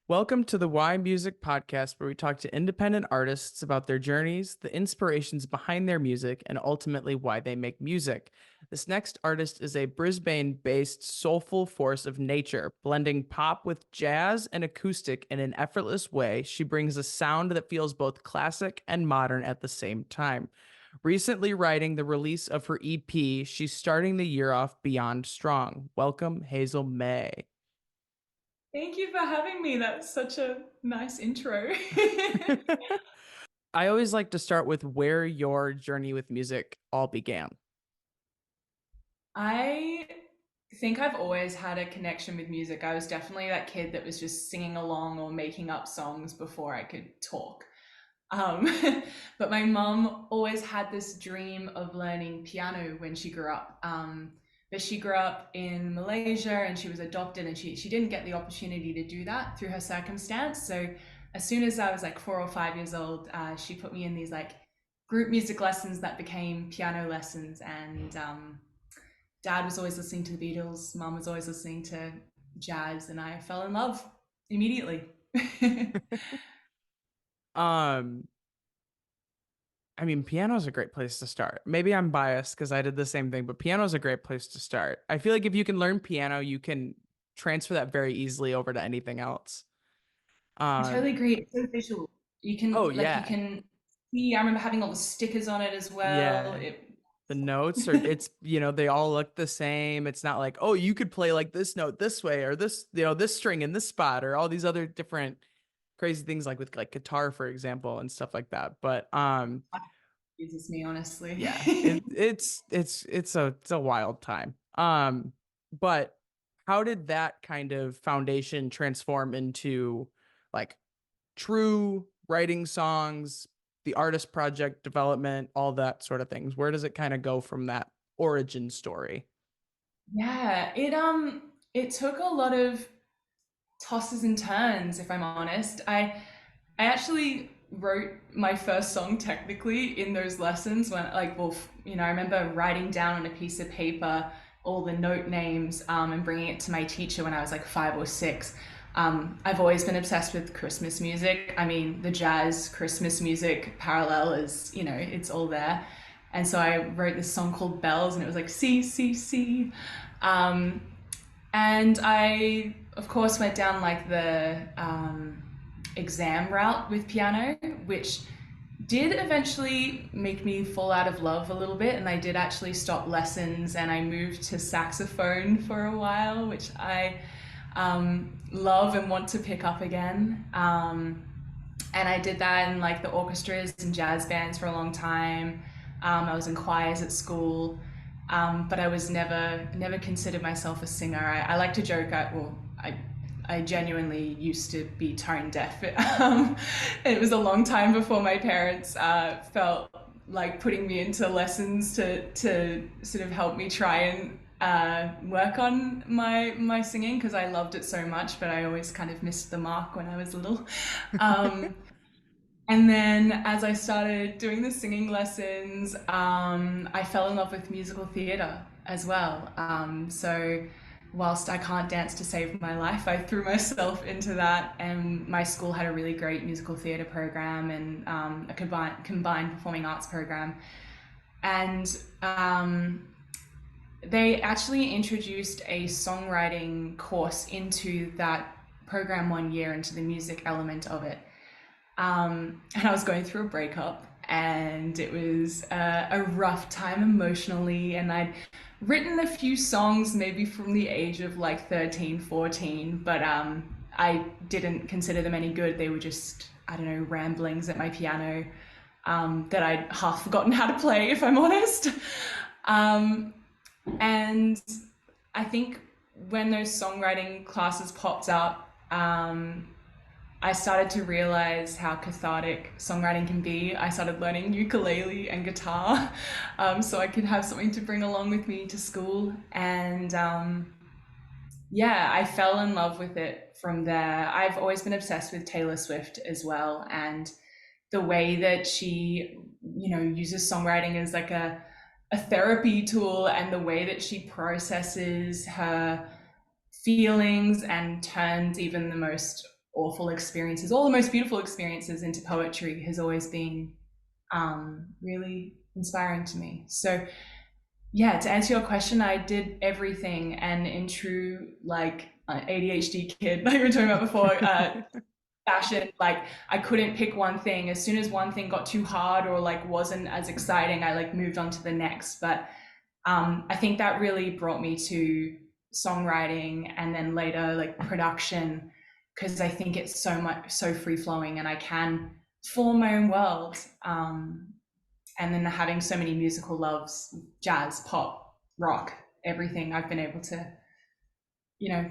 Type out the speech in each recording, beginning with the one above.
Welcome to the Why Music podcast, where we talk to independent artists about their journeys, the inspirations behind their music, and ultimately why they make music. This next artist is a Brisbane-based soulful force of nature, blending pop with jazz and acoustic in an effortless way. She brings a sound that feels both classic and modern at the same time. Recently writing the release of her EP, she's starting the year off beyond strong. Welcome, Hazel Mei. Thank you for having me. That's such a nice intro. I always like to start with where your journey with music all began. I think I've always had a connection with music. I was definitely that kid that was just singing along or making up songs before I could talk. Um, but my mum always had this dream of learning piano when she grew up. But she grew up in Malaysia and she was adopted, and she didn't get the opportunity to do that through her circumstance. So as soon as I was like 4 or 5 years old, she put me in these like group music lessons that became piano lessons. And dad was always listening to the Beatles, mum was always listening to jazz, and I fell in love immediately. Um, I mean, piano is a great place to start. Maybe I'm biased because I did the same thing, but piano is a great place to start. I feel like if you can learn piano, you can transfer that very easily over to anything else. I Um, totally agree. It's so visual. oh You yeah, can see. I remember having all the stickers on it as well. yeah. The notes are they all look the same. It's not like, oh, you could play like this note this way or this string in this spot or all these other different crazy things like with like guitar, for example, and stuff like that. But Uses me honestly. yeah, it's a wild time. But how did that kind of foundation transform into like true writing songs, the artist project development, all that sort of things? Where does it kind of go from that origin story? Yeah, it took a lot of tosses and turns, if I'm honest. I actually wrote my first song technically in those lessons when I remember writing down on a piece of paper all the note names and bringing it to my teacher when I was like 5 or 6. I've always been obsessed with Christmas music. I mean, the jazz Christmas music parallel is, it's all there. And so I wrote this song called Bells, and it was like C, C, C. Um, and I, of course, went down like the exam route with piano, which did eventually make me fall out of love a little bit. And I did actually stop lessons and I moved to saxophone for a while, which I love and want to pick up again. And I did that in like the orchestras and jazz bands for a long time. I was in choirs at school, but I was never considered myself a singer. I like to joke. I genuinely used to be tone deaf. It was a long time before my parents felt like putting me into lessons to sort of help me try and work on my singing, because I loved it so much, but I always kind of missed the mark when I was little. Um, and then as I started doing the singing lessons, I fell in love with musical theatre as well. So whilst I can't dance to save my life, I threw myself into that. And my school had a really great musical theatre program and a combined performing arts program. And they actually introduced a songwriting course into that program one year, into the music element of it. And I was going through a breakup, and it was a rough time emotionally. And I'd written a few songs maybe from the age of like 13, 14, but I didn't consider them any good. They were just, I don't know, ramblings at my piano that I'd half forgotten how to play, if I'm honest. Um, and I think when those songwriting classes popped up, I started to realize how cathartic songwriting can be. I started learning ukulele and guitar so I could have something to bring along with me to school. And yeah, I fell in love with it from there. I've always been obsessed with Taylor Swift as well. And the way that she, uses songwriting as like a therapy tool, and the way that she processes her feelings and turns even the most awful experiences, all the most beautiful experiences into poetry has always been really inspiring to me. So yeah, to answer your question, I did everything, and in true like ADHD kid, like we were talking about before, fashion, like I couldn't pick one thing. As soon as one thing got too hard or like wasn't as exciting, I like moved on to the next. But I think that really brought me to songwriting and then later like production, because I think it's so free flowing and I can form my own world. And then having so many musical loves, jazz, pop, rock, everything, I've been able to,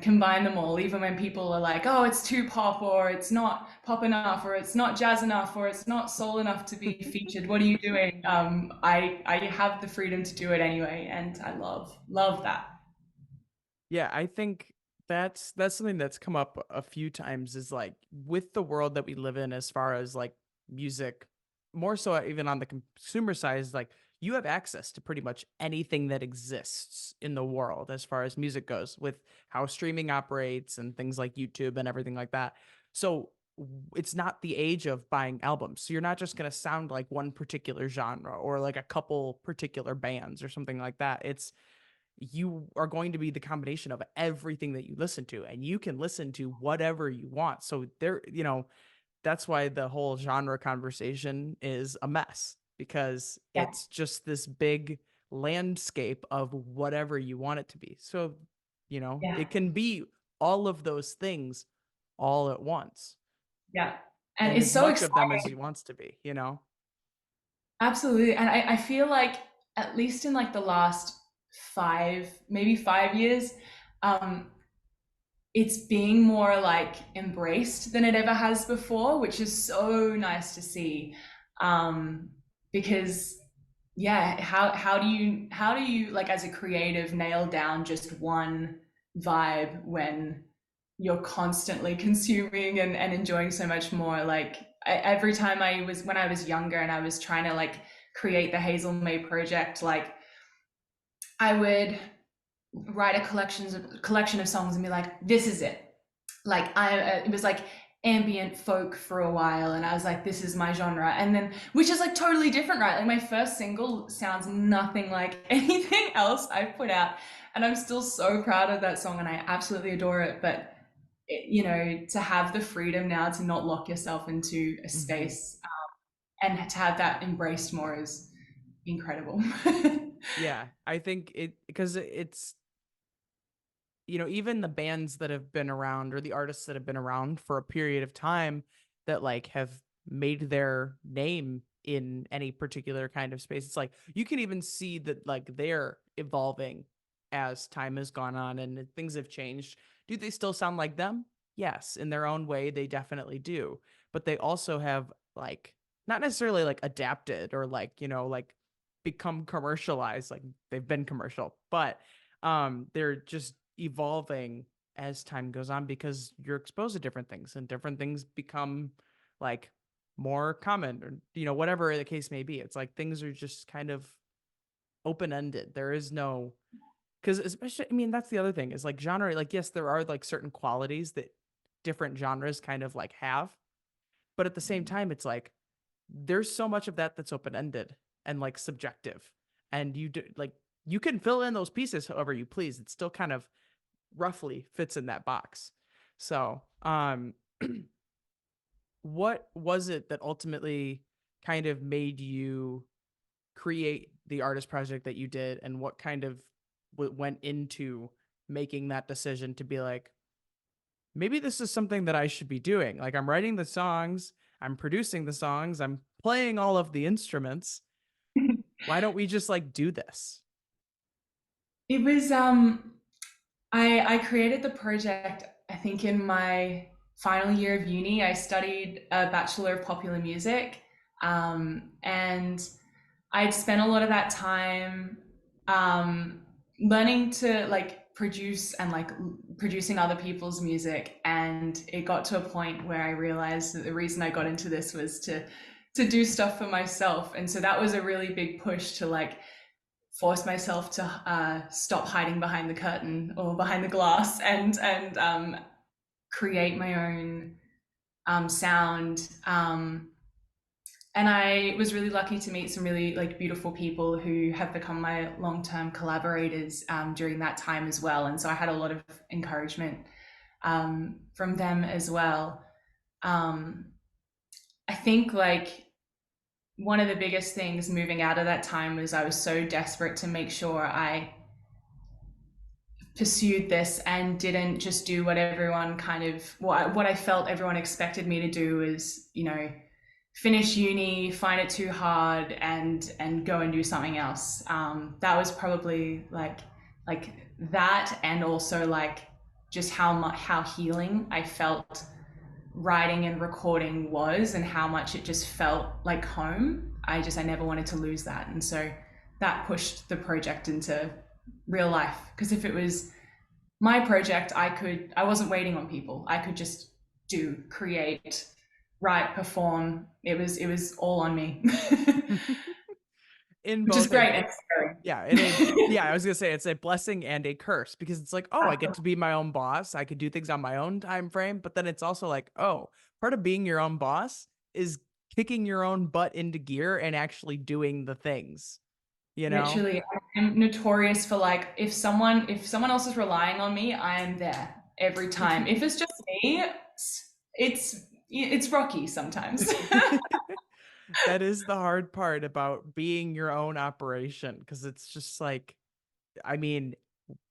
combine them all, even when people are like, oh, it's too pop, or it's not pop enough, or it's not jazz enough, or it's not soul enough to be featured. What are you doing? I have the freedom to do it anyway, and I love that. Yeah, I think that's something that's come up a few times is like with the world that we live in as far as like music, more so even on the consumer side is like you have access to pretty much anything that exists in the world as far as music goes with how streaming operates and things like YouTube and everything like that. So it's not the age of buying albums. So you're not just going to sound like one particular genre or like a couple particular bands or something like that. It's you are going to be the combination of everything that you listen to and you can listen to whatever you want. So there, that's why the whole genre conversation is a mess because Yeah, it's just this big landscape of whatever you want it to be. So, yeah, it can be all of those things all at once yeah. And and it's as so much of them exciting. as you wants to be. Absolutely. And I feel like, at least in like the last maybe 5 years, um, it's being more like embraced than it ever has before, which is so nice to see. Um, because yeah, how do you like as a creative nail down just one vibe when you're constantly consuming and enjoying so much more? Like every time when I was younger and I was trying to like create the Hazel May project, like I would write a collection of songs and be like, this is it. Like it was like ambient folk for a while, and I was like, this is my genre. And then, which is like totally different, right? Like my first single sounds nothing like anything else I've put out, and I'm still so proud of that song, and I absolutely adore it. But to have the freedom now to not lock yourself into a Hmm. space, and to have that embraced more is incredible. Yeah, I think because it's even the bands that have been around or the artists that have been around for a period of time that like have made their name in any particular kind of space. It's like you can even see that like they're evolving as time has gone on and things have changed. Do they still sound like them? Yes, in their own way, they definitely do. But they also have like not necessarily like adapted or like, like become commercialized, like they've been commercial, but they're just evolving as time goes on because you're exposed to different things and different things become like more common or whatever the case may be. It's like things are just kind of open ended. There is no, because especially, I mean, that's the other thing is like genre, like yes, there are like certain qualities that different genres kind of like have, but at the same time it's like there's so much of that that's open ended and like subjective, and you do like you can fill in those pieces however you please. It's still kind of roughly fits in that box. So, what was it that ultimately kind of made you create the artist project that you did, and what kind of went into making that decision to be like, maybe this is something that I should be doing? Like, I'm writing the songs, I'm producing the songs, I'm playing all of the instruments. Why don't we just like do this? It was I created the project, I think, in my final year of uni. I studied a Bachelor of Popular Music, and I'd spent a lot of that time learning to like produce and like producing other people's music. And it got to a point where I realized that the reason I got into this was to do stuff for myself. And so that was a really big push to like force myself to stop hiding behind the curtain or behind the glass and create my own. sound. And I was really lucky to meet some really like beautiful people who have become my long-term collaborators during that time as well. And so I had a lot of encouragement from them as well. Um, I think like one of the biggest things moving out of that time was I was so desperate to make sure I pursued this and didn't just do what everyone kind of what I felt everyone expected me to do is, you know, finish uni, find it too hard, and go and do something else. That was probably like that, and also like just how healing I felt writing and recording was, and how much it just felt like home. I never wanted to lose that, and so that pushed the project into real life. Because if it was my project, I wasn't waiting on people. I could just do, create, write, perform. It was all on me, In which is both a great and scary. yeah, I was gonna say it's a blessing and a curse because it's like, oh, I get to be my own boss. I could do things on my own time frame, but then it's also like, oh, part of being your own boss is kicking your own butt into gear and actually doing the things, you know? Literally, I'm notorious for like if someone else is relying on me, I am there every time. If it's just me, it's rocky sometimes. That is the hard part about being your own operation because it's just like, I mean,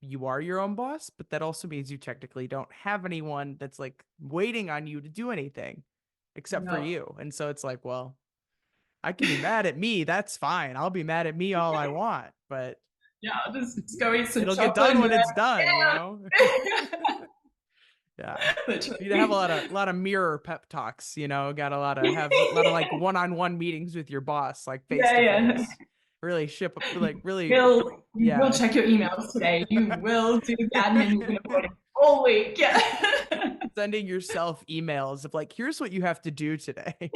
you are your own boss, but that also means you technically don't have anyone that's like waiting on you to do anything except for No. you. And so it's like, well, I can be mad at me. That's fine. I'll be mad at me all I want, but Yeah, I'll just go eat some it'll get chocolate done and be when it's like, done, you know? Yeah. You have a literally. lot of mirror pep talks, you know, got a lot of like one-on-one meetings with your boss, like face Yeah, to yeah. face. Really ship like really You will yeah. check your emails today. You will do the admin you've been avoiding all week. Yeah. Sending yourself emails of like, here's what you have to do today.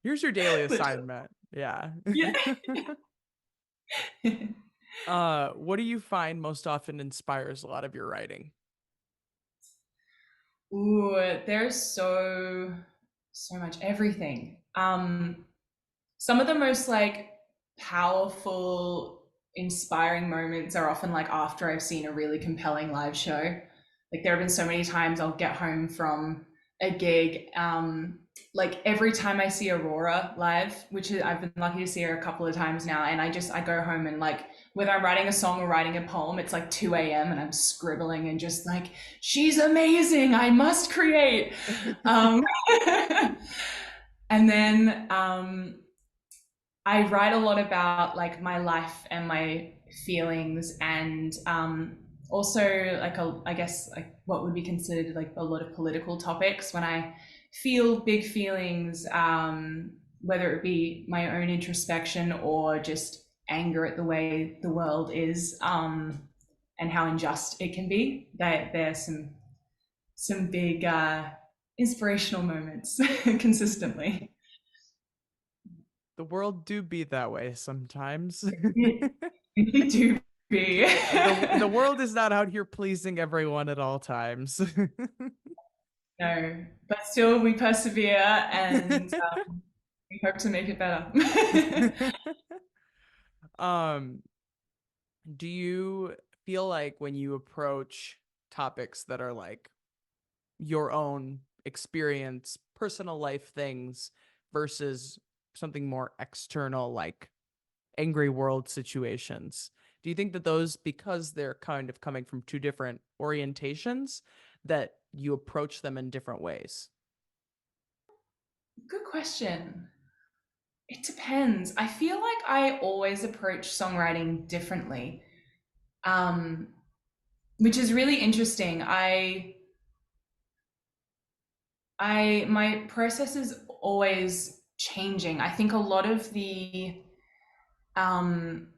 Here's your daily Literally. assignment. Yeah. Yeah. What do you find most often inspires a lot of your writing? Ooh, there's so much everything. Some of the most like powerful, inspiring moments are often like after I've seen a really compelling live show. Like there have been so many times I'll get home from a gig. Like every time I see Aurora live, which is, I've been lucky to see her a couple of times now, and I go home and like whether I'm writing a song or writing a poem, it's like 2 a.m. and I'm scribbling and just like, she's amazing. I must create. Um, and then I write a lot about like my life and my feelings, and also like I guess like what would be considered like a lot of political topics when I feel big feelings, whether it be my own introspection or just anger at the way the world is, and how unjust it can be. There's some big inspirational moments consistently. The world do be that way sometimes. It do be. The world is not out here pleasing everyone at all times. No, but still we persevere, and we hope to make it better. um, do you feel like when you approach topics that are like your own experience, personal life things versus something more external like angry world situations. Do you think that those, because they're kind of coming from two different orientations, that you approach them in different ways? Good question. It depends. I feel like I always approach songwriting differently, um, which is really interesting. My process is always changing. I think a lot of the um,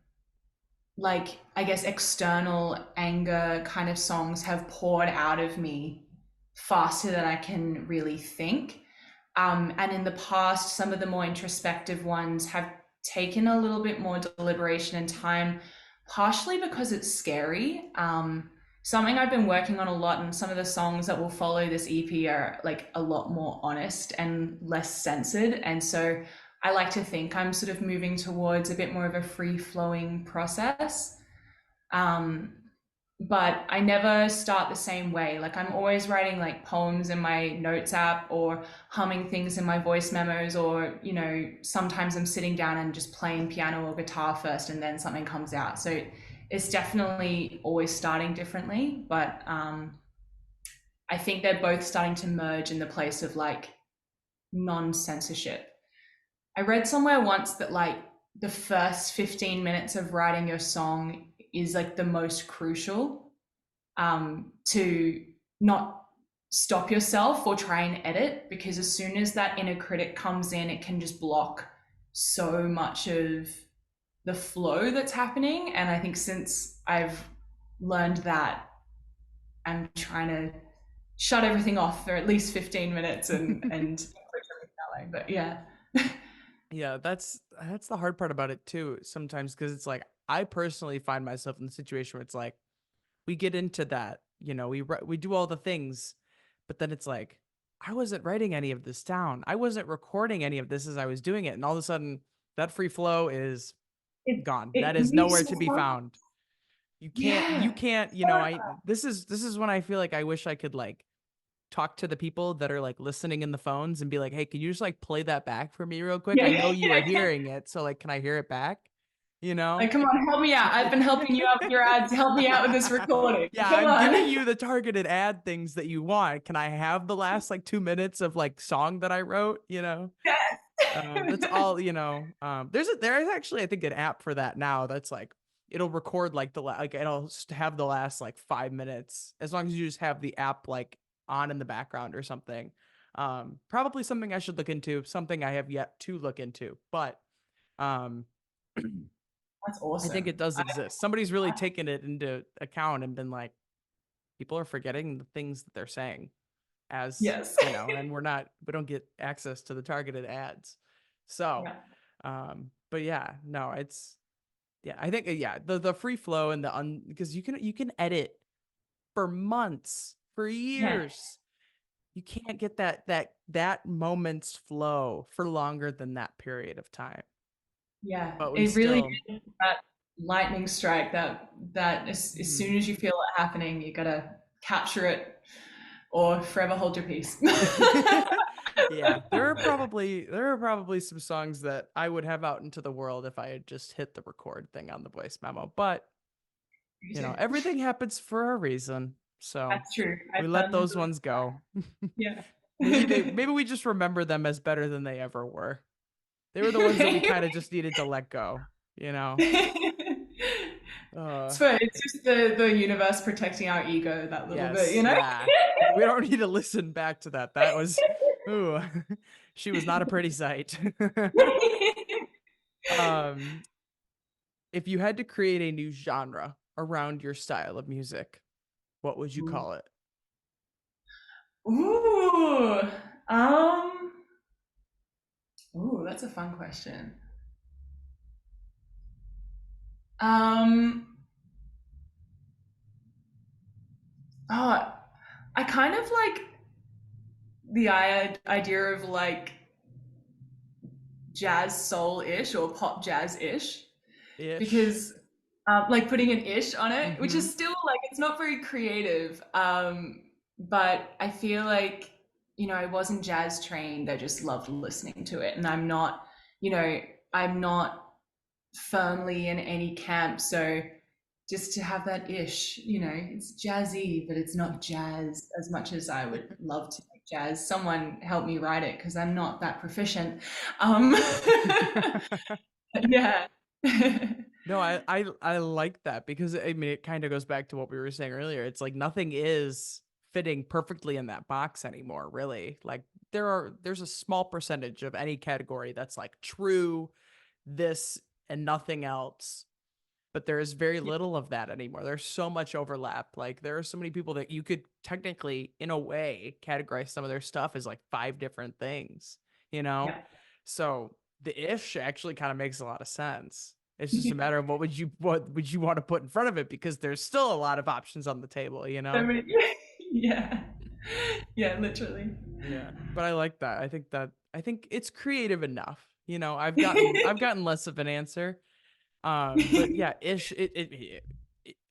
like I guess external anger kind of songs have poured out of me faster than I can really think. And in the past, some of the more introspective ones have taken a little bit more deliberation and time, partially because it's scary. something I've been working on a lot, and some of the songs that will follow this EP are like a lot more honest and less censored. And so I like to think I'm sort of moving towards a bit more of a free flowing process. Um, but I never start the same way. Like I'm always writing like poems in my notes app or humming things in my voice memos, or, sometimes I'm sitting down and just playing piano or guitar first and then something comes out. So it's definitely always starting differently, but I think they're both starting to merge in the place of like non censorship. I read somewhere once that like the first 15 minutes of writing your song is like the most crucial, to not stop yourself or try and edit, because as soon as that inner critic comes in, it can just block so much of the flow that's happening. And I think since I've learned that, I'm trying to shut everything off for at least 15 minutes and approach everything that way. But yeah. Yeah, that's the hard part about it too sometimes, because it's like I personally find myself in the situation where it's like we get into that, we do all the things, but then it's like I wasn't writing any of this down. I wasn't recording any of this as I was doing it, and all of a sudden that free flow is it gone. it That is moves nowhere so to be fast. found. You Yeah. can't, I this is when I feel like I wish I could like talk to the people that are like listening in the phones and be like, "Hey, can you just like play that back for me real quick? I know Yeah. you are hearing it, so like can I hear it back?" You Like, know? come on, help me out. I've been helping you out with your ads. Help me out with this recording. Yeah, Come I'm giving on. you the targeted ad things that you want. Can I have the last like 2 minutes of like song that I wrote? That's Yes. all. There is actually I think an app for that now. That's like it'll record like it'll have the last like 5 minutes as long as you just have the app like on in the background or something. Probably something I should look into. Something I have yet to look into, but um. That's I think awesome. it does exist. Somebody's really taken it into account and been like, people are forgetting the things that they're saying as, Yes. and we don't get access to the targeted ads. So, Yeah. but yeah, no, yeah, I think, yeah, the free flow and because you can edit for months, for Yeah. years. You can't get that moment's flow for longer than that period of time. Yeah. But we It really still, is that lightning strike that as mhm. soon as you feel it happening, you gotta capture it or forever hold your peace. Yeah, there are probably some songs that I would have out into the world if I had just hit the record thing on the voice memo. But Me too. everything happens for a reason. So That's true. I we let firmly those believe ones go. that. Yeah. Maybe we just remember them as better than they ever were. They were the ones that we kind of just needed to let go, you know. Uh It's just the universe protecting our ego that little bit, yes, you know? yeah. We don't need to listen back to that. That was ooh. She was not a pretty sight. um If you had to create a new genre around your style of music, what would you call it? Ooh. Um, that's a fun question. Um, oh, I kind of like the idea of like jazz soul-ish or pop jazz-ish, Ish. because like putting an ish on it, which Mm-hmm. is still like it's not very creative. But I feel like, I wasn't jazz trained. I just loved listening to it, and you know, I'm not firmly in any camp. So just to have that ish, it's jazzy, but it's not jazz as much as I would love to make jazz. Someone help me write it because I'm not that proficient. Um, yeah. No, I like that because I mean it kind of goes back to what we were saying earlier. It's like nothing is fitting perfectly in that box anymore, really. Like there's a small percentage of any category that's like true this and nothing else, but there is very little of that anymore. There's so much overlap. Like there are so many people that you could technically, in a way, categorize some of their stuff as like five different things, you know? Yeah. So the ish actually kind of makes a lot of sense. It's just a matter of what would you want to put in front of it because there's still a lot of options on the table, you So know? many, yeah, yeah, literally. Yeah. But I like that. I think it's creative enough. You know, I've gotten less of an answer. But yeah, ish it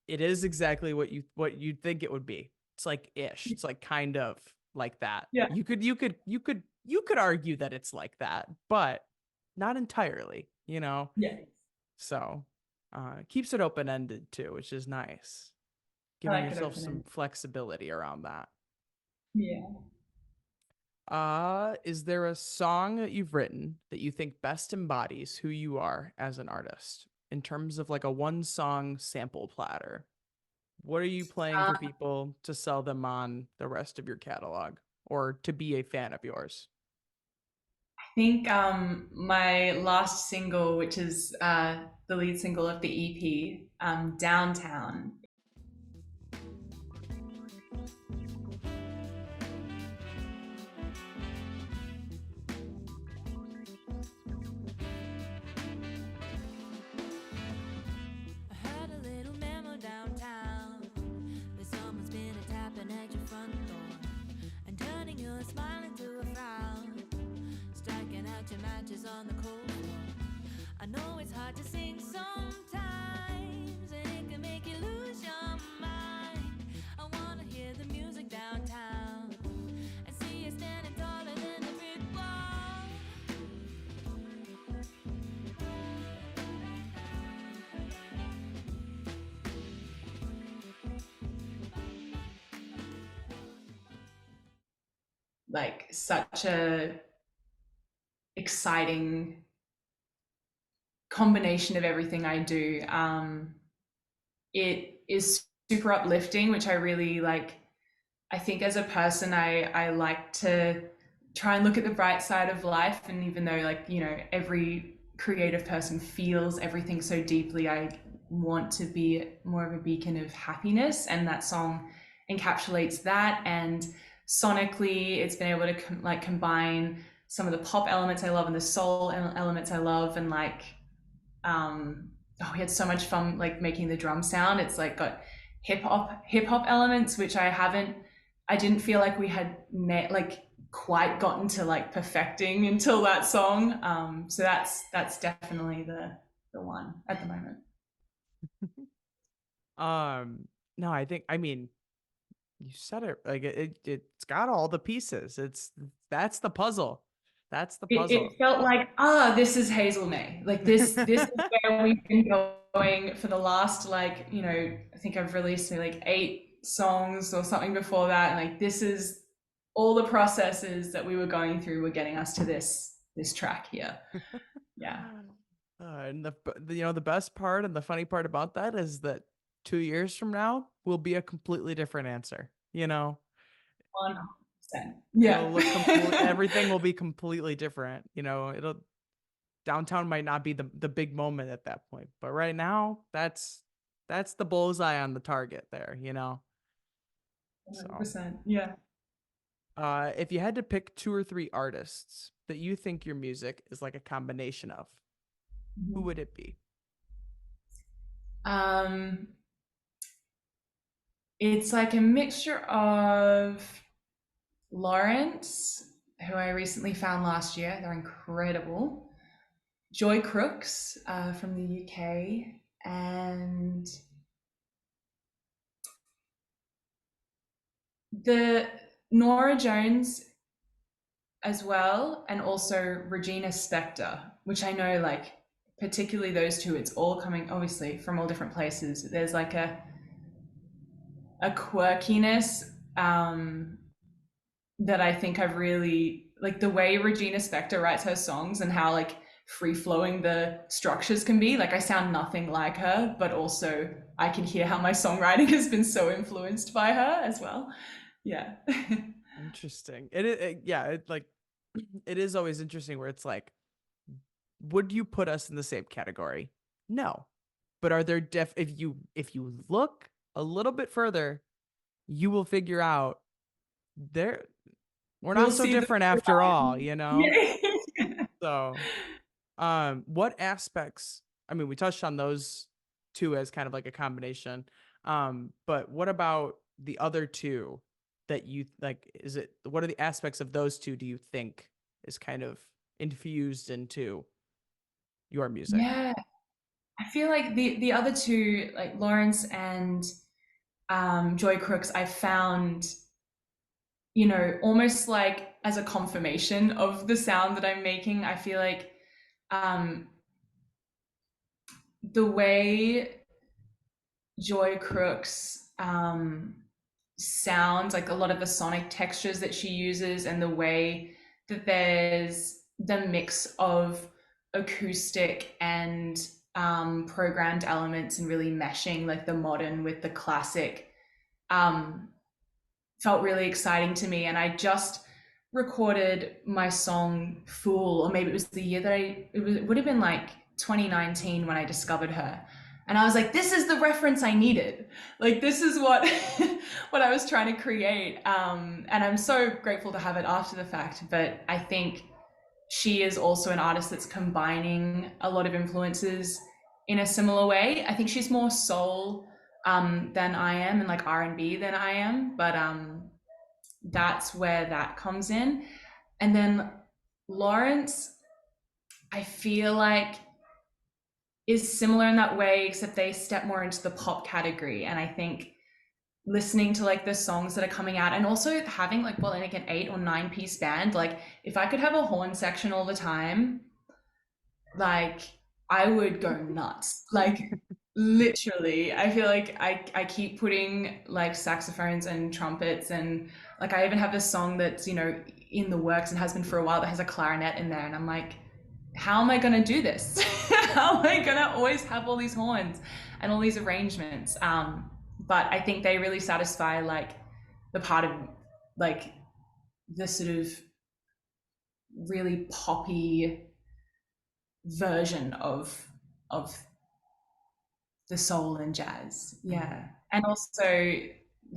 is exactly what you'd think it would be. It's like ish. It's like kind of like that. Yeah, You could argue that it's like that, but not entirely, you know. yeah, So, keeps it open ended too, which is nice. I Giving like it yourself open some ended. flexibility around that. Yeah. Is there a song that you've written that you think best embodies who you are as an artist in terms of like a one song sample platter? What are you playing for people to sell them on the rest of your catalog or to be a fan of yours? I think my last single, which is the lead single of the EP, Downtown. I heard a little memo downtown that someone's been a tapping at your front door and turning your smile into a frown, striking out your matches on the cold floor. I know it's hard to sing sometimes, and it can make you lose your mind. I wanna hear the music downtown and see you standing taller than a brick wall. Like such a exciting combination of everything I do. It is super uplifting, which I really like. I think as a person, I like to try and look at the bright side of life. And even though, like, you know, every creative person feels everything so deeply, I want to be more of a beacon of happiness. And that song encapsulates that. And sonically, it's been able to like combine some of the pop elements I love and the soul elements I love. And like, we had so much fun like making the drum sound. It's like got hip hop elements, which I didn't feel like we had like quite gotten to like perfecting until that song. So that's definitely the one at the moment. Um, no, I mean, you said it like it's got all the pieces. That's the puzzle. That's the It puzzle. felt like this is Hazel May. Like this is where we've been going for the last like I think I've released like 8 songs or something before that, and like this is all the processes that we were going through were getting us to this track here. Yeah. And the best part and the funny part about that is that 2 years from now will be a completely different answer. You know, 100%. it'll Yeah. look complete. Everything will be completely different. You know, it'll downtown might not be the big moment at that point, but right now that's the bullseye on the target there. You know, so 100%. Yeah. if you had to pick 2 or 3 artists that you think your music is like a combination of, who would it be? Um, it's like a mixture of Lawrence, who I recently found last year. They're incredible. Joy Crooks from the UK, and the Nora Jones as well, and also Regina Spektor, which I know, like, particularly those two, it's all coming obviously from all different places. There's like a quirkiness that I think I've really like the way Regina Spektor writes her songs and how like free flowing the structures can be. Like I sound nothing like her, but also I can hear how my songwriting has been so influenced by her as well. Yeah. Interesting. Yeah, it like it is always interesting where it's like, would you put us in the same category? No. But are there if you look a little bit further, you will figure out there we're You'll not so see the different after all, you know? yeah. So, what aspects I mean, we touched on those two as kind of like a combination. But what about the other two that you like? Is it what are the aspects of those two do you think is kind of infused into your music? Yeah, I feel like the other two, like Lawrence and Joy Crooks, I found, almost like as a confirmation of the sound that I'm making. I feel like um, the way Joy Crooks sounds, like a lot of the sonic textures that she uses, and the way that there's the mix of acoustic and programmed elements and really meshing like the modern with the classic, um, felt really exciting to me. And I just recorded my song Fool, or maybe it was the year that it would have been like 2019 when I discovered her. And I was like, this is the reference I needed. Like, this is what what I was trying to create. And I'm so grateful to have it after the fact. But I think she is also an artist that's combining a lot of influences in a similar way. I think she's more soul than I am, and like R&B than I am. But that's where that comes in. And then Lawrence, I feel like is similar in that way, except they step more into the pop category. And I think listening to like the songs that are coming out, and also having like, well, like an 8 or 9 piece band, like if I could have a horn section all the time, like I would go nuts. Like literally, I feel like I keep putting like saxophones and trumpets, and like I even have this song that's, in the works and has been for a while, that has a clarinet in there, and I'm like, how am I going to do this? How am I going to always have all these horns and all these arrangements? But I think they really satisfy like the part of like the sort of really poppy version of the soul and jazz. Yeah. Mhm. And also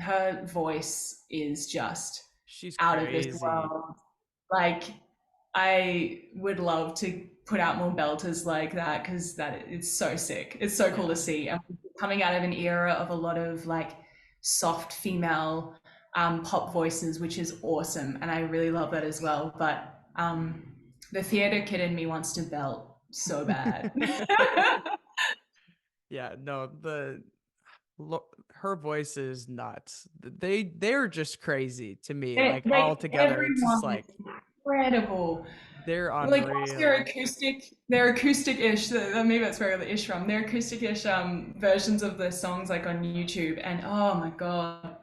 her voice is just She's out of this crazy. world. Like I would love to put out more belters like that, because that it's so sick. It's so cool to Yeah. see. And coming out of an era of a lot of like soft female pop voices, which is awesome. And I really love that as well. But the theater kid in me wants to belt so bad. Yeah, no, her voice is nuts. They're just crazy to me. Like all Like together, it's just everyone is like incredible. they're Like what's their unreal. acoustic? They're acoustic-ish. Maybe that's where the ish from. They're acoustic-ish versions of the songs like on YouTube, and oh my god,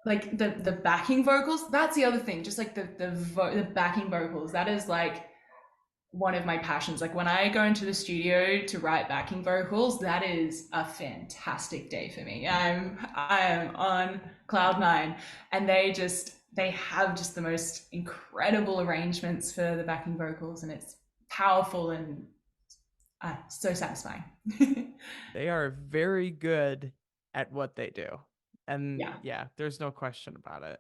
like the backing vocals. That's the other thing. Just like the backing vocals. That is like one of my passions. Like when I go into the studio to write backing vocals, that is a fantastic day for me. I am on cloud nine, and they have just the most incredible arrangements for the backing vocals, and it's powerful and so satisfying. They are very good at what they do. And Yeah. yeah, there's no question about it.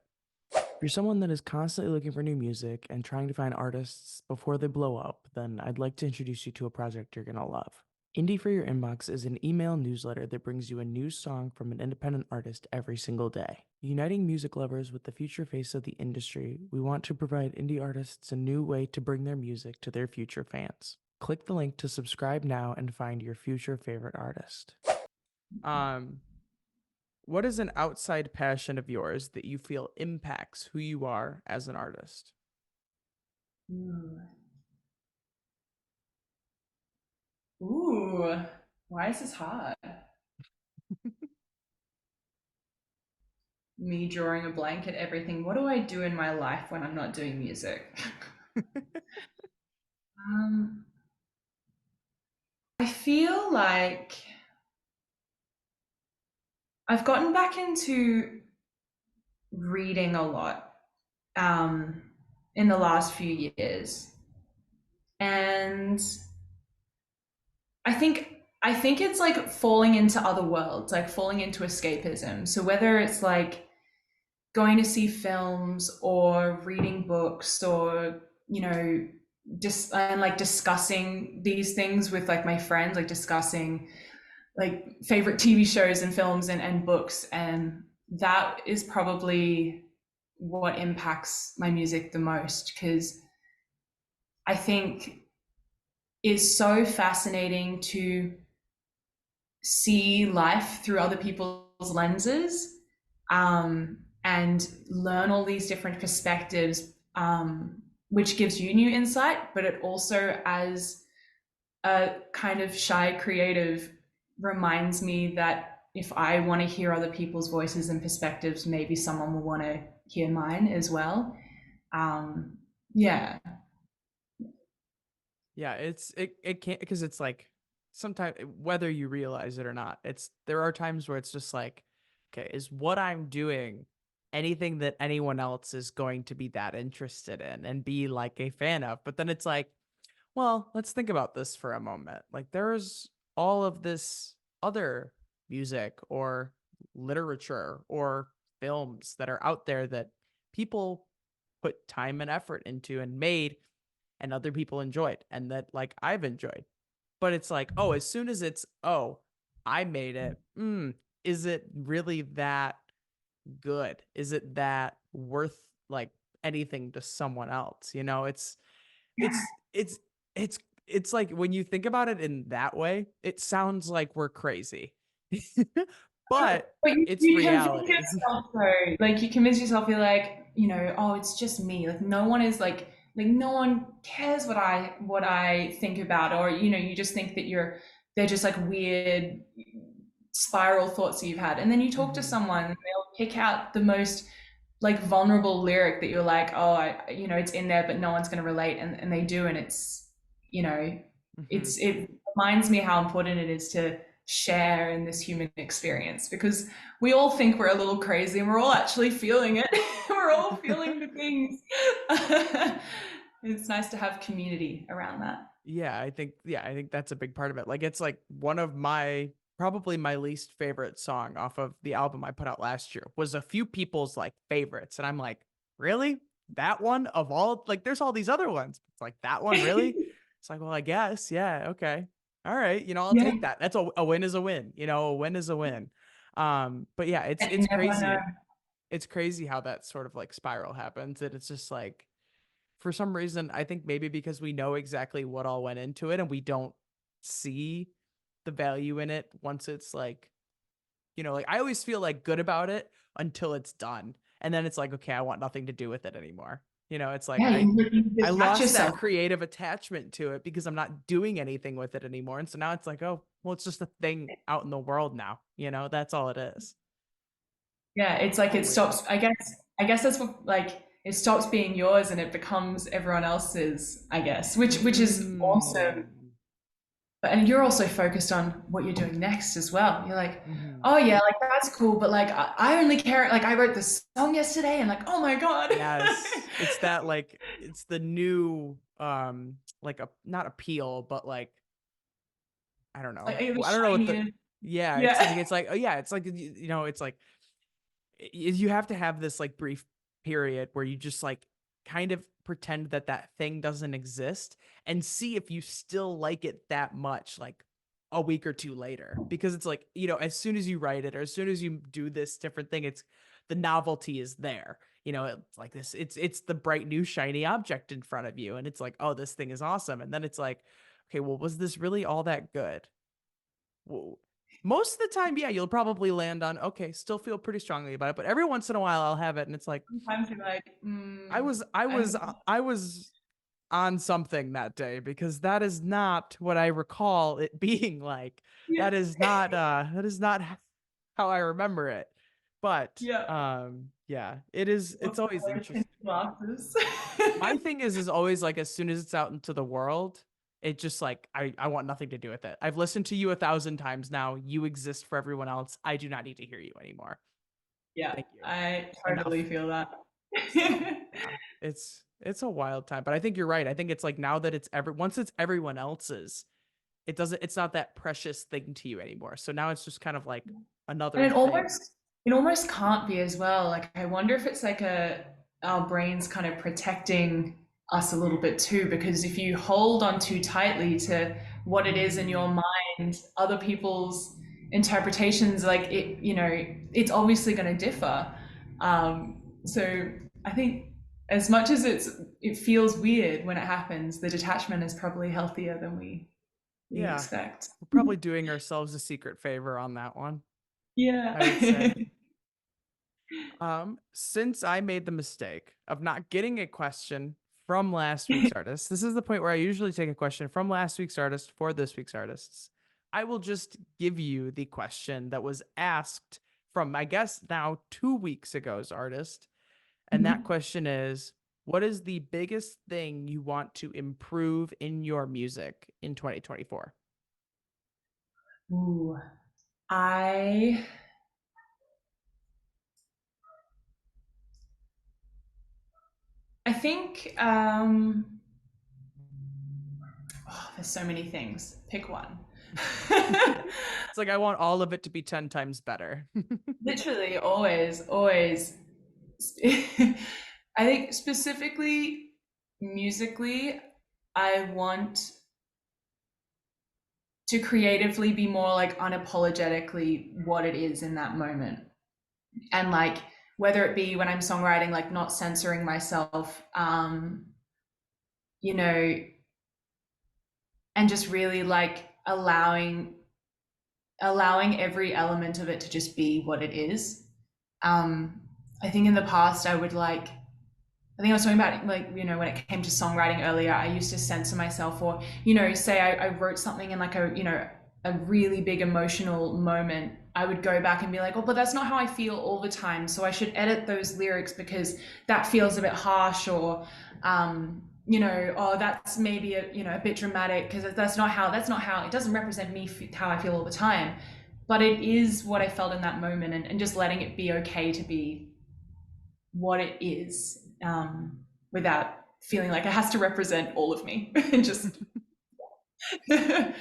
If you're someone that is constantly looking for new music and trying to find artists before they blow up, then I'd like to introduce you to a project you're going to love. Indie for Your Inbox is an email newsletter that brings you a new song from an independent artist every single day. Uniting music lovers with the future face of the industry, we want to provide indie artists a new way to bring their music to their future fans. Click the link to subscribe now and find your future favorite artist. Um, what is an outside passion of yours that you feel impacts who you are as an artist? Ooh. Ooh. Why is this hard? Me drawing a blank at everything. What do I do in my life when I'm not doing music? um, I feel like I've gotten back into reading a lot um, in the last few years, and I think it's like falling into other worlds, like falling into escapism. So whether it's like going to see films or reading books, or you know just and like discussing these things with like my friends, like discussing like favorite TV shows and films and books. And that is probably what impacts my music the most because I think it's so fascinating to see life through other people's lenses and learn all these different perspectives, which gives you new insight, but it also, as a kind of shy creative, reminds me that if I want to hear other people's voices and perspectives, maybe someone will want to hear mine as well. Um, yeah, Yeah, it can't because it's like sometimes whether you realize it or not, it's there are times where it's just like, okay, is what I'm doing anything that anyone else is going to be that interested in and be like a fan of? But then it's like, well, let's think about this for a moment. Like there's all of this other music or literature or films that are out there that people put time and effort into and made and other people enjoyed and that like I've enjoyed. But it's like, oh, as soon as it's, oh, I made it, is it really that good? Is it that worth like anything to someone else? You know, it's it's it's it's like when you think about it in that way, it sounds like we're crazy. But but it's you convince reality. yourself though, like you convince yourself, you're like, oh, it's just me. Like no one is like no one cares what I think about, or you just think that they're just like weird spiral thoughts that you've had, and then you talk to Mhm. someone, and they'll pick out the most like vulnerable lyric that you're like, oh, it's in there, but no one's going to relate, and they do, and you know, Mhm. it reminds me how important it is to share in this human experience because we all think we're a little crazy and we're all actually feeling it. We're all feeling the things. It's nice to have community around that. Yeah, I think that's a big part of it. Like it's like one of my probably my least favorite song off of the album I put out last year was a few people's like favorites and I'm like, "Really? That one of all like there's all these other ones." It's like that one really? It's like, "Well, I guess. Yeah, okay. All right, I'll Yeah, take that. That's a win is a win. A win is a win." But yeah, it's I it's never know. crazy. It's crazy how that sort of like spiral happens and it's just like for some reason, I think maybe because we know exactly what all went into it and we don't see the value in it once it's like, like I always feel like good about it until it's done. And then it's like, okay, I want nothing to do with it anymore. It's like Yeah, you I detach lost that yourself. creative attachment to it because I'm not doing anything with it anymore. And so now it's like, oh, well, it's just a thing out in the world now. That's all it is. Yeah, it's like So it weird. stops. I guess that's what, like, it stops being yours and it becomes everyone else's, I guess, which is awesome. Mm. But and you're also focused on what you're doing next as well. You're like, Hmm. oh yeah, like that's cool, but like I only care, like I wrote this song yesterday and like, oh my God. Yes. It's that like it's the new like a not appeal, but like I don't know. Like the I don't know what the shiniest. yeah, Yeah. it's like oh yeah, it's like it's like you have to have this like brief period where you just like kind of pretend that that thing doesn't exist and see if you still like it that much like a week or two later because it's like as soon as you write it or as soon as you do this different thing it's the novelty is there. It's like this it's the bright new shiny object in front of you and it's like oh this thing is awesome and then it's like okay well was this really all that good? Well, most of the time, yeah, you'll probably land on okay, still feel pretty strongly about it, but every once in a while I'll have it and it's like Sometimes you're like, I was I I was I was on something that day because that is not what I recall it being like. yeah, That is not how I remember it. But yeah. yeah, it's What's the always rose tinted interesting. glasses? My thing is always like as soon as it's out into the world, it just like I want nothing to do with it. I've listened to you 1,000 times now. You exist for everyone else. I do not need to hear you anymore. Yeah, Thank you. I totally Enough. feel that. So yeah, it's a wild time. But I think you're right. I think it's like now that once it's everyone else's, it's not that precious thing to you anymore. So now it's just kind of like And another it thing. almost can't be as well. Like I wonder if it's like our brains kind of protecting. us a little bit too, because if you hold on too tightly to what it is in your mind, other people's interpretations, like it, it's obviously going to differ. So I think as much as it feels weird when it happens, the detachment is probably healthier than we Yeah. expect. We're probably doing ourselves a secret favor on that one, Yeah. I would say. Since I made the mistake of not getting a question from last week's artist, this is the point where I usually take a question from last week's artist for this week's artists. I will just give you the question that was asked from, I guess, now 2 weeks ago's artist. And that question is, what is the biggest thing you want to improve in your music in 2024? Ooh, I I think there's so many things. Pick one. It's like I want all of it to be 10 times better. Literally, always, always. I think specifically musically, I want to creatively be more like unapologetically what it is in that moment. And like whether it be when I'm songwriting, like not censoring myself, you know, and just really like allowing every element of it to just be what it is. I think in the past I think I was talking about like, when it came to songwriting earlier, I used to censor myself, or, say I wrote something in like a really big emotional moment. I would go back and be like, oh, but that's not how I feel all the time. So I should edit those lyrics because that feels a bit harsh, or, oh, that's maybe a bit dramatic because that's not how it doesn't represent me, how I feel all the time. But it is what I felt in that moment, and just letting it be okay to be what it is, without feeling like it has to represent all of me. And just Yeah.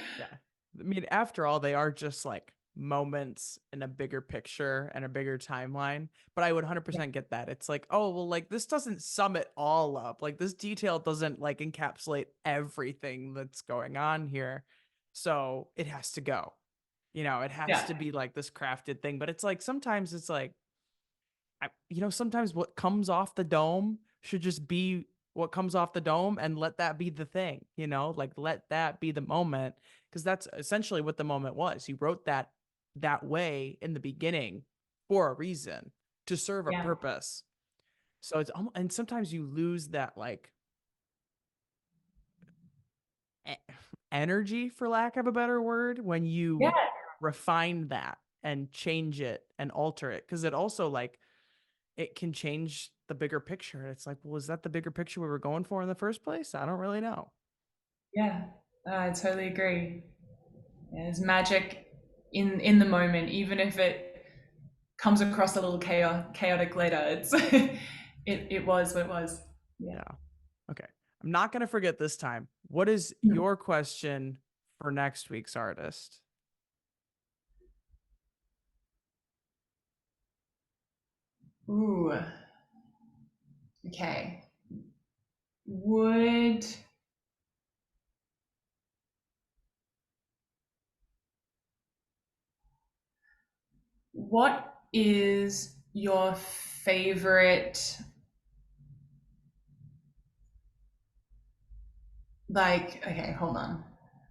I mean, after all, they are just like moments in a bigger picture and a bigger timeline. But I would 100% get that. It's like, oh, well, like this doesn't sum it all up. Like this detail doesn't like encapsulate everything that's going on here. So it has to go. It has yeah, to be like this crafted thing. But it's like sometimes it's like, sometimes what comes off the dome should just be what comes off the dome, and let that be the thing, like let that be the moment, because that's essentially what the moment was. You wrote that way in the beginning for a reason, to serve a yeah, purpose. So it's and sometimes you lose that like e- energy, for lack of a better word, when yeah, you refine that and change it and alter it, because it also like it can change the bigger picture. It's like, well, is that the bigger picture we were going for in the first place? I don't really know. yeah. I totally agree. Yeah, there's magic in the moment, even if it comes across a little chaotic later. It's it was what it was. Yeah. Yeah. Okay. I'm not going to forget this time. What is your question for next week's artist? Ooh. Okay. Would What is your favorite, okay, hold on.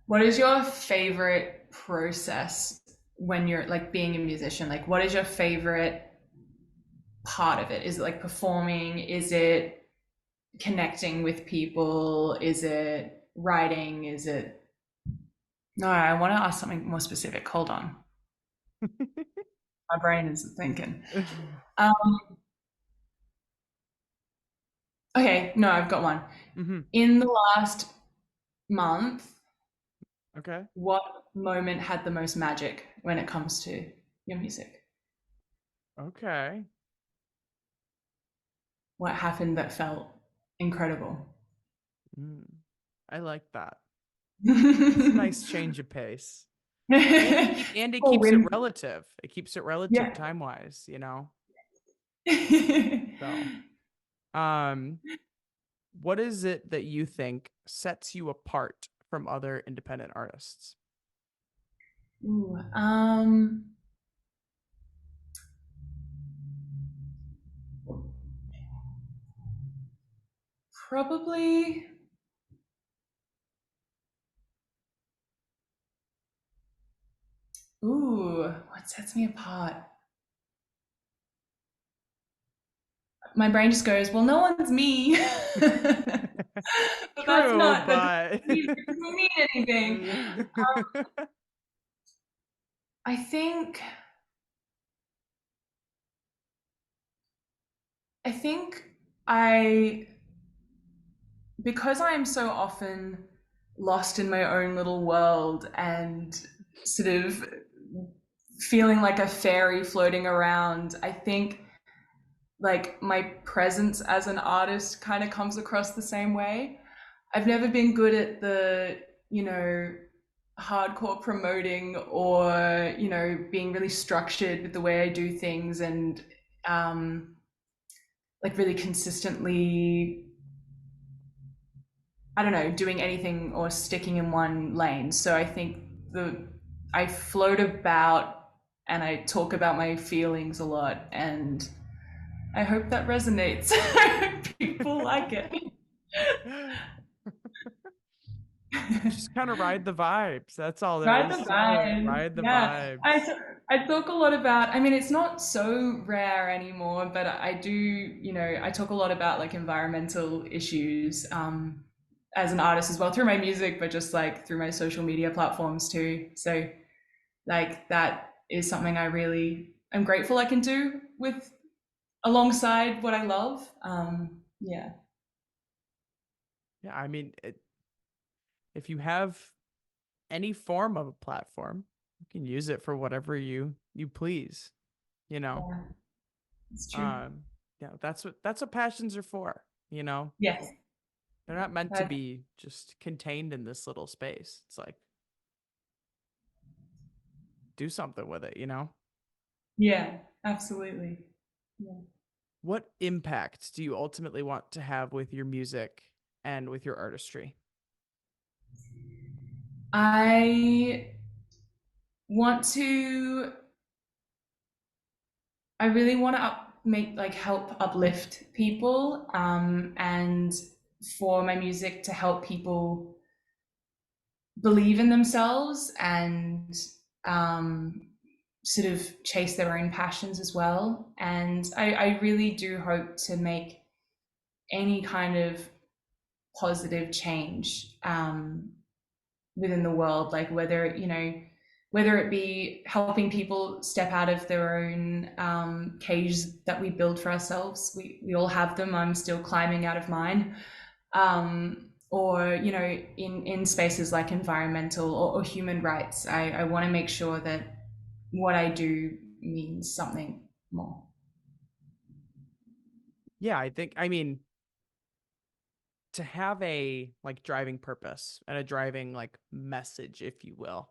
What is your favorite process when you're like being a musician? Like, what is your favorite part of it? Is it like performing? Is it connecting with people? Is it writing? Is it. No, I want to ask something more specific. Hold on. My brain isn't thinking. Um, okay, no, I've got one. Mm-hmm. In the last month, Okay. what moment had the most magic when it comes to your music? Okay. What happened that felt incredible? Mm. I like that. It's a nice change of pace. And it Oh, keeps it win. relative. It keeps it relative Yeah. time wise. So, um, What is it that you think sets you apart from other independent artists? Ooh, probably. Ooh, what sets me apart? My brain just goes, well, no one's me. But that's True, not, that but doesn't mean anything. I think, I think I, because I am so often lost in my own little world and sort of feeling like a fairy floating around, I think like my presence as an artist kind of comes across the same way. I've never been good at the, you know, hardcore promoting or, you know, being really structured with the way I do things and like really consistently, I don't know, doing anything or sticking in one lane. So I think the I float about and I talk about my feelings a lot and I hope that resonates. People like it. Just kind of ride the vibes. That's all there Ride is the to it. vibes. Ride the Yeah. vibes. I talk a lot about, I mean, it's not so rare anymore, but I do, you know, I talk a lot about like environmental issues as an artist as well through my music, but just like through my social media platforms too. So, like, that is something I really am grateful I can do with alongside what I love. Yeah. Yeah, I mean, if you have any form of a platform, you can use it for whatever you please, you know. Yeah. It's true. Um yeah, that's what passions are for, you know. Yes. They're not meant to I, be just contained in this little space. It's like do something with it, you know. yeah, absolutely. Yeah. What impact do you ultimately want to have with your music and with your artistry? I want to, I really want to make, like, help uplift people and for my music to help people believe in themselves and um, sort of chase their own passions as well. And I really do hope to make any kind of positive change within the world, like whether, you know, whether it be helping people step out of their own cages that we build for ourselves. We all have them. I'm still climbing out of mine. Or, you know, in spaces like environmental or human rights, I want to make sure that what I do means something more. Yeah, I mean, to have a like driving purpose and a driving like message, if you will,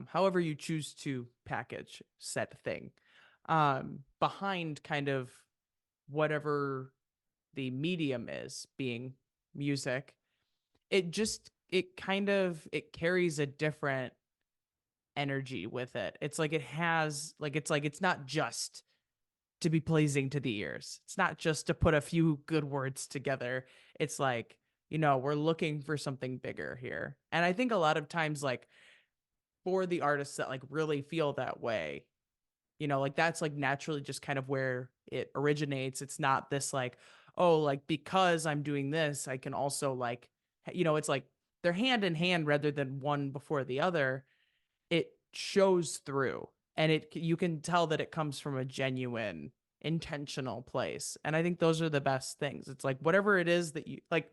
however you choose to package said thing, behind kind of whatever the medium is, being music, it kind of it carries a different energy with it. It's like it has like it's not just to be pleasing to the ears. It's not just to put a few good words together. It's like, you know, we're looking for something bigger here. And I think a lot of times, like, for the artists that like really feel that way, you know, like that's like naturally just kind of where it originates. It's not this like, oh, like because I'm doing this, I can also like, you know, it's like they're hand in hand rather than one before the other. It shows through, and it you can tell that it comes from a genuine intentional place, and I think those are the best things. It's like whatever it is that you like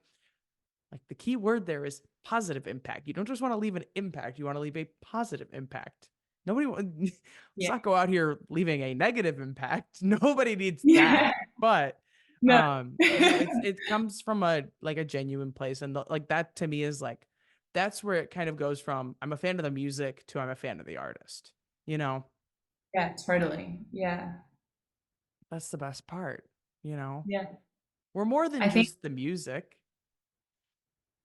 the key word there is positive impact. You don't just want to leave an impact, you want to leave a positive impact. Nobody let's Yeah. not go out here leaving a negative impact. Nobody needs Yeah. that. But No. you know, it comes from a like a genuine place, and like that to me is like that's where it kind of goes from I'm a fan of the music to I'm a fan of the artist. You know, Yeah, totally. Yeah. that's the best part, you know. Yeah. We're more than I think, just the music.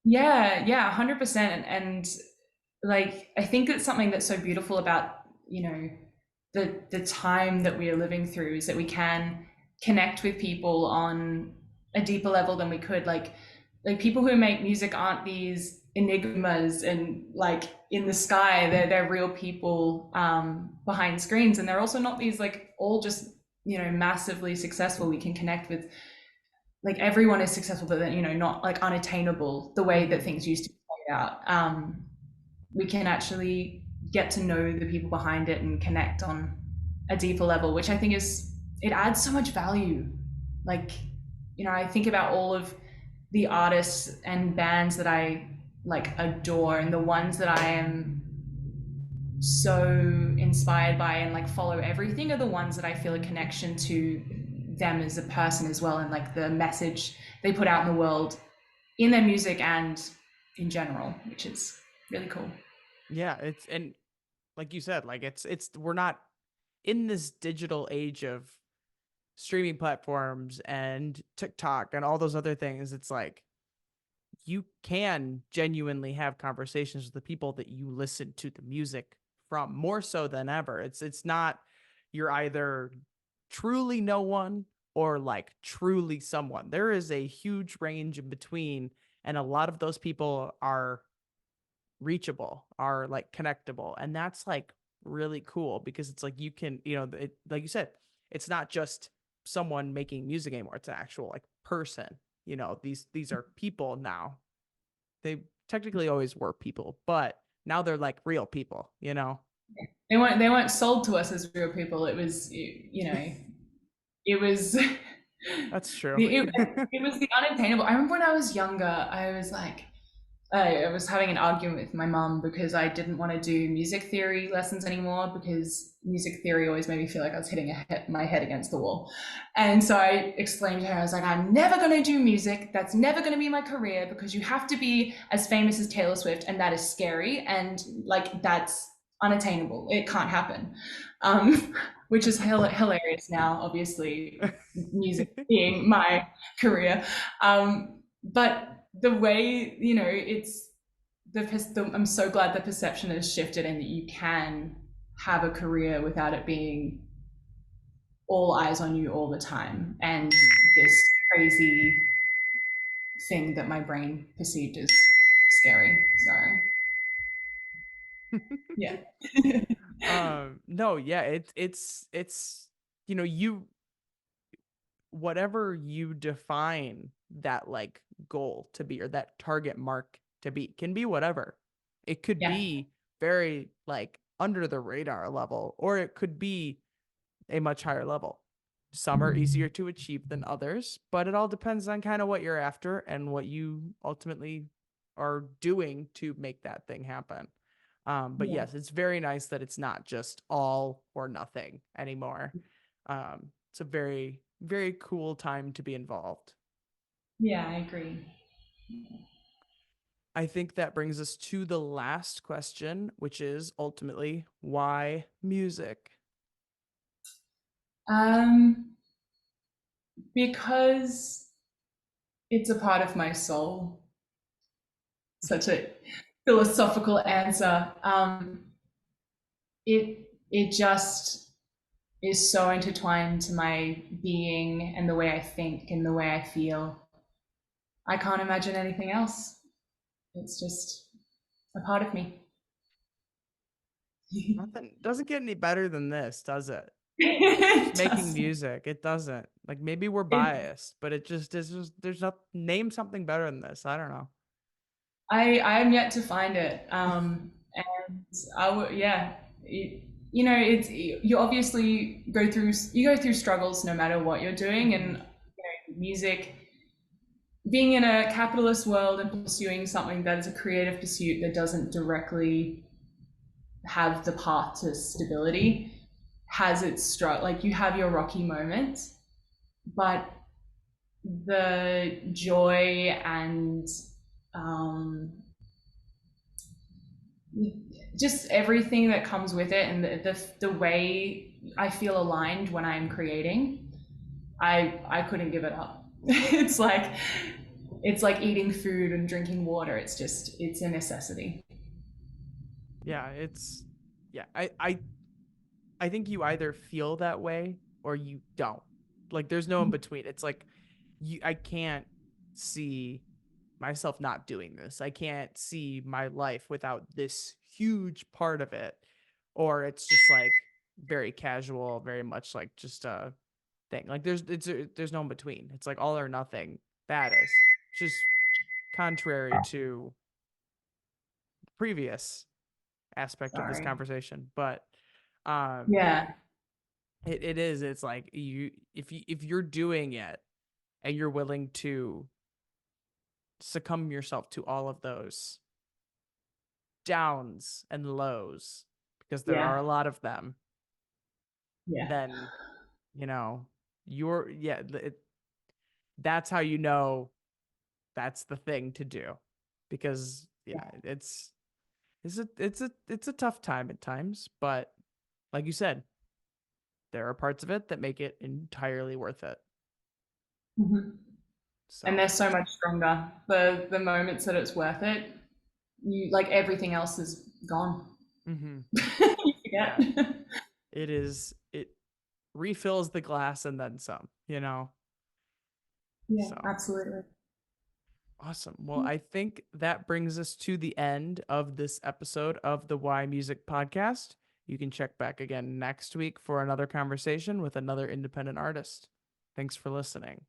Yeah, 100%. And like, I think it's something that's so beautiful about, the time that we are living through is that we can connect with people on a deeper level than we could. Like people who make music aren't these enigmas and like in the sky. They're real people behind screens, and they're also not these like all just massively successful. We can connect with like everyone is successful, but then not like unattainable the way that Hmm. things used to be played out. We can actually get to know the people behind it and connect on a deeper level, which I think is it adds so much value. Like, I think about all of the artists and bands that I like adore, and the ones that I am so inspired by and like follow everything are the ones that I feel a connection to them as a person as well, and like the message they put out in the world in their music and in general, which is really cool. Yeah, it's and like you said, like it's we're not in this digital age of streaming platforms and TikTok and all those other things. It's like you can genuinely have conversations with the people that you listen to the music from more so than ever. It's not you're either truly no one or like truly someone. There is a huge range in between, and a lot of those people are reachable, are like connectable, and that's like really cool because it's like you can, like you said, it's not just someone making music anymore. It's an actual like person. These are people now. They technically always were people, but now they're like real people. They weren't sold to us as real people. It was it was That's true. it was the unattainable. I remember when I was younger, I was like, I was having an argument with my mum because I didn't want to do music theory lessons anymore because music theory always made me feel like I was hitting my head against the wall. And so I explained to her, I was like, I'm never going to do music. That's never going to be my career because you have to be as famous as Taylor Swift, and that is scary. And like, that's unattainable. It can't happen. Which is hilarious now, obviously, music being my career. But the way it's I'm so glad the perception has shifted and that you can have a career without it being all eyes on you all the time, and Mhm. this crazy thing that my brain perceived as scary. So yeah. No, yeah, it's you whatever you define that like goal to be or that target mark to be can be whatever. It could Yeah, be very like under the radar level, or it could be a much higher level. Some are easier to achieve than others, but it all depends on kind of what you're after and what you ultimately are doing to make that thing happen. But yeah, yes, it's very nice that it's not just all or nothing anymore. It's a very, very cool time to be involved. yeah, I agree. I think that brings us to the last question, which is ultimately why music? um because it's a part of my soul. Such a philosophical answer. It just is so intertwined to my being and the way I think and the way I feel. I can't imagine anything else. It's just a part of me. Nothing doesn't get any better than this, does it? Just It making does. music. It doesn't. Like maybe we're It, biased, but it just is just there's not name something better than this. I don't know. I am yet to find it. And I would, yeah. It's you obviously go through struggles no matter what you're doing, and Mhm. music being in a capitalist world and pursuing something that is a creative pursuit that doesn't directly have the path to stability has its struggle. Like you have your rocky moments, but the joy and um, just everything that comes with it, and the way I feel aligned when I'm creating, I couldn't give it up. It's like It's like eating food and drinking water. It's a necessity. Yeah, it's yeah, I think you either feel that way or you don't. Like there's no in between. It's like I can't see myself not doing this. I can't see my life without this huge part of it. Or it's just like very casual, very much like just a thing. Like there's no in between. It's like all or nothing. That is. It's just contrary to previous aspect of this Sorry. conversation. But um Yeah. it is. It's like if you're doing it and you're willing to succumb yourself to all of those downs and lows because there are Yeah. a lot of them, Yeah. then you know you're that's how you know that's the thing to do because yeah, it's a tough time at times, but like you said, there are parts of it that make it entirely worth it. Hmm. And So they're so much stronger. The moments that it's worth it, you like everything else is gone. mhm, You yeah, forget. it refills the glass and then some, you know. Yeah, So absolutely. awesome. Well, I think that brings us to the end of this episode of the Why Music podcast. You can check back again next week for another conversation with another independent artist. Thanks for listening.